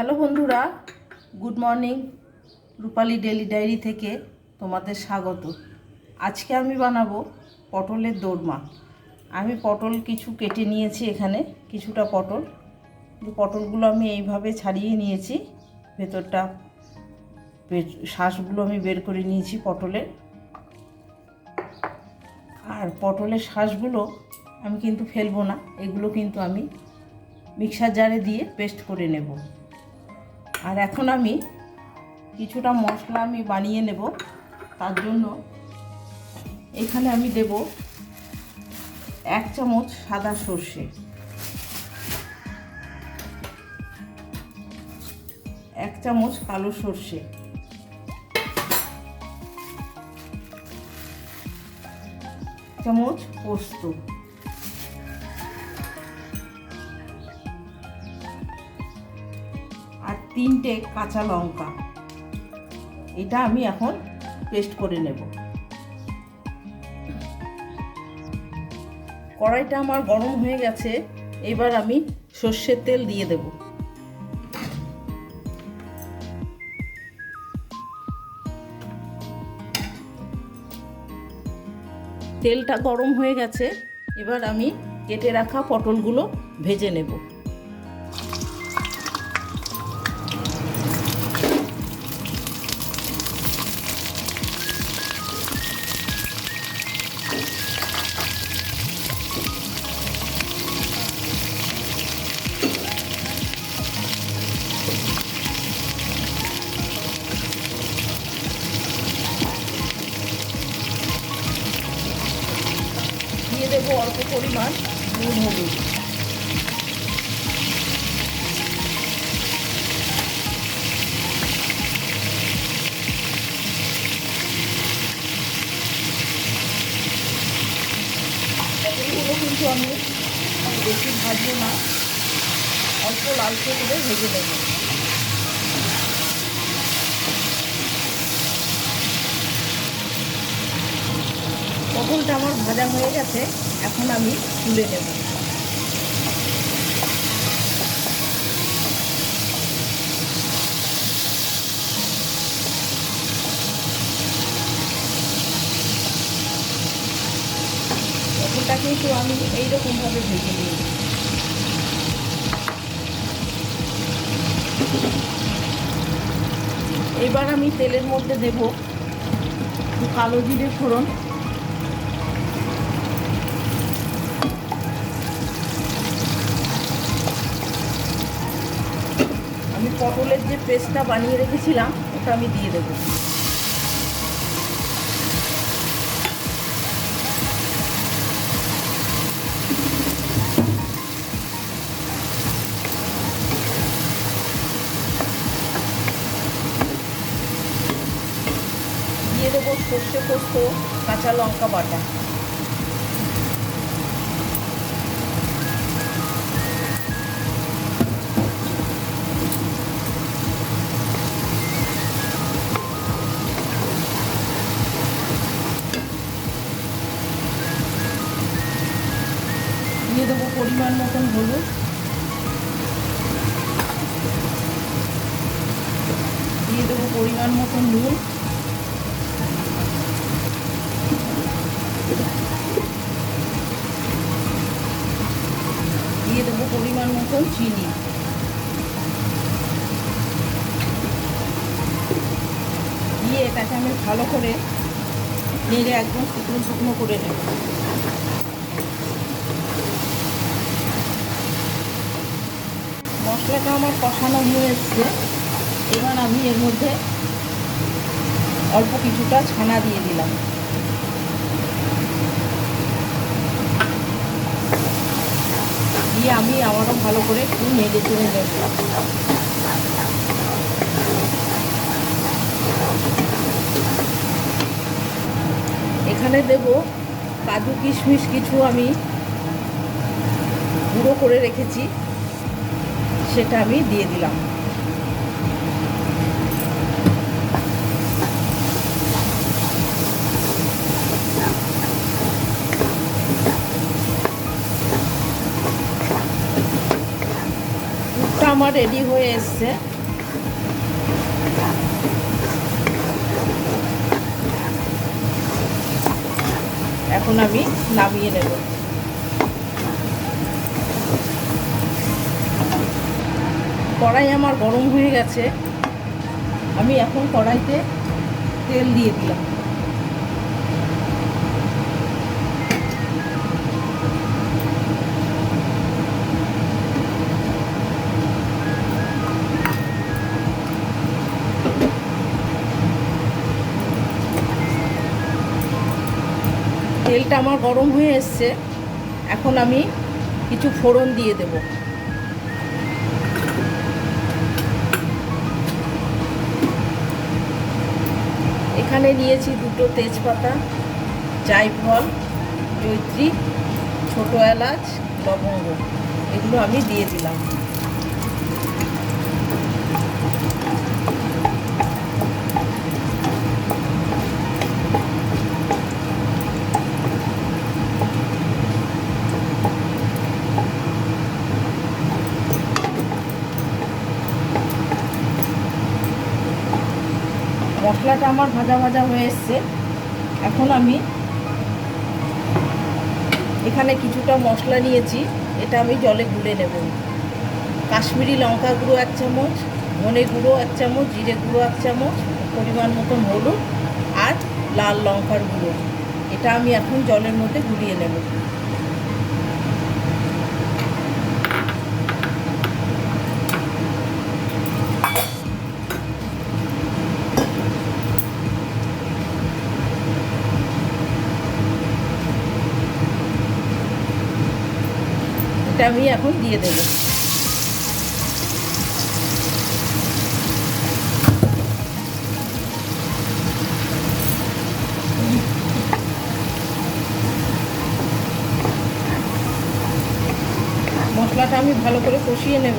Hello বন্ধুরা, good morning. রূপালী daily diary থেকে তোমাদের স্বাগত। আজকে আমি বানাবো পটলের দোরমা। আমি পটল কিছু কেটে নিয়েছি, এখানে কিছুটা পটলগুলো আমি এইভাবে ছাড়িয়ে নিয়েছি। ভেতরটা শাঁসগুলো আমি বের করে নিয়েছি পটলের। আর পটলের শাঁসগুলো আমি কিন্তু ফেলবো না, এগুলো কিন্তু আমি মিক্সার জারে দিয়ে পেস্ট করে নেব। আর এখন আমি কিছুটা মশলা আমি বানিয়ে নেব। তার জন্য এখানে আমি দেব 1 চামচ সাদা সর্ষে, 1 চামচ কালো সর্ষে, 1 চামচ পোস্ত, আর 3টে কাঁচা লঙ্কা। এটা আমি এখন পেস্ট করে নেব। কড়াইটা আমার গরম হয়ে গেছে, এবার আমি সর্ষের তেল দিয়ে দেব। তেলটা গরম হয়ে গেছে, এবার আমি কেটে রাখা পটলগুলো ভেজে নেব। দিয়ে দেবো অল্প পরিমাণ নুন হলুদ। পটলগুলো কিন্তু আমি বেশি ভাজবো না, অল্প লালচে করে ভেজে নেব। পটলটা আমার ভাজা হয়ে গেছে, এখন আমি তুলে নেব। পটলটা কিন্তু আমি এইরকমভাবে ভেজে নিই। এবার আমি তেলের মধ্যে দেব একটু কালো জিরে ফোড়ন, আমি পটলের যে পেস্টটা বানিয়ে রেখেছিলাম ওটা আমি দিয়ে দেব। দিয়ে দেবো সর্ষে পোস্ত, কাঁচা লঙ্কা বাটা। দিয়ে দেবো পরিমাণ মতন হলুদ, দিয়ে দেবো পরিমাণ মতন নুন, দিয়ে দেবো পরিমাণ মতন চিনি। দিয়ে এটাকে আমি ভালো করে নেড়ে একদম শুকনো শুকনো করে নেব। মশলাটা আমার কষানো হয়ে এসছে, এবার আমি এর মধ্যে অল্প কিছুটা ছানা দিয়ে দিলাম। দিয়ে আমি আবারও ভালো করে একটু নেড়ে চেড়ে নেব। এখানে দেব কাজু কিশমিশ, কিছু আমি গুঁড়ো করে রেখেছি, সেটা আমি দিয়ে দিলাম। আমার রেডি হয়ে এসছে। এখন আমি নামিয়ে নেব। কড়াই আমার গরম হয়ে গেছে, আমি এখন কড়াইতে তেল দিয়ে দিলাম। তেলটা আমার গরম হয়ে এসছে, এখন আমি কিছু ফোড়ন দিয়ে দেব। এখানে নিয়েছি 2টো তেজপাতা, জায়ফল, জয়িত্রী, ছোটো এলাচ, লবঙ্গ, এগুলো আমি দিয়ে দিলাম। মশলাটা আমার ভাজা ভাজা হয়ে এসছে, এখন আমি এখানে কিছুটা মশলা নিয়েছি, এটা আমি জলে গুলে নেব। কাশ্মীরি লঙ্কা গুঁড়ো 1 চামচ, ধনে গুঁড়ো 1 চামচ, জিরে গুঁড়ো 1 চামচ, পরিমাণ মতন হলুদ আর লাল লঙ্কার গুঁড়ো, এটা আমি এখন জলের মধ্যে গুলিয়ে নেব। এটা আমি এখন দিয়ে দেব। মশলাটা আমি ভালো করে কষিয়ে নেব।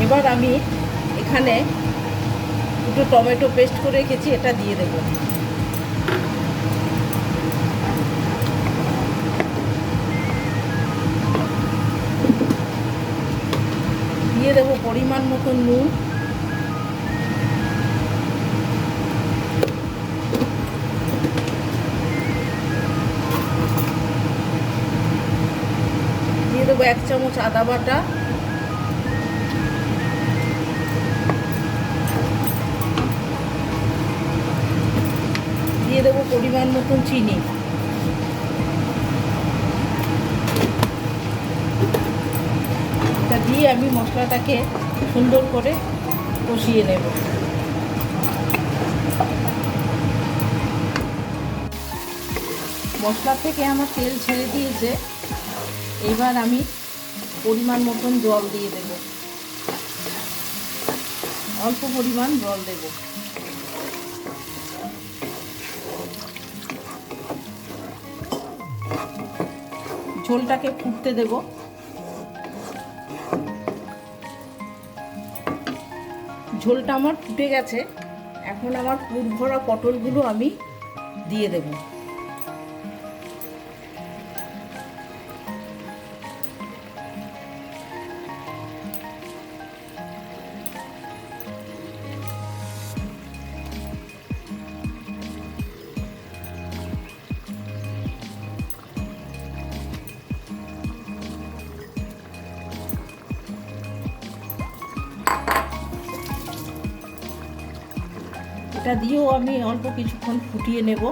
এবার আমি এখানে 2টো টমেটো পেস্ট করে রেখেছি, এটা দিয়ে দেব। দিয়ে দেব পরিমাণ মতো নুন, দিয়ে দেবো 1 চামচ আদা বাটা, দিয়ে দেবো পরিমাণ মতন চিনি, এটা দিয়ে আমি মশলাটাকে সুন্দর করে কষিয়ে নেব। মশলা থেকে আমার তেল ছেড়ে দিয়েছে, এবার আমি পরিমাণ মতন জল দিয়ে দেব, অল্প পরিমাণ জল দেব। ঝোলটাকে ফুটতে দেব। ঝোলটা আমার ফুটে গেছে, এখন আমার পুর ভরা পটলগুলো আমি দিয়ে দেব। এটা দিয়েও আমি অল্প কিছুক্ষণ ফুটিয়ে নেব।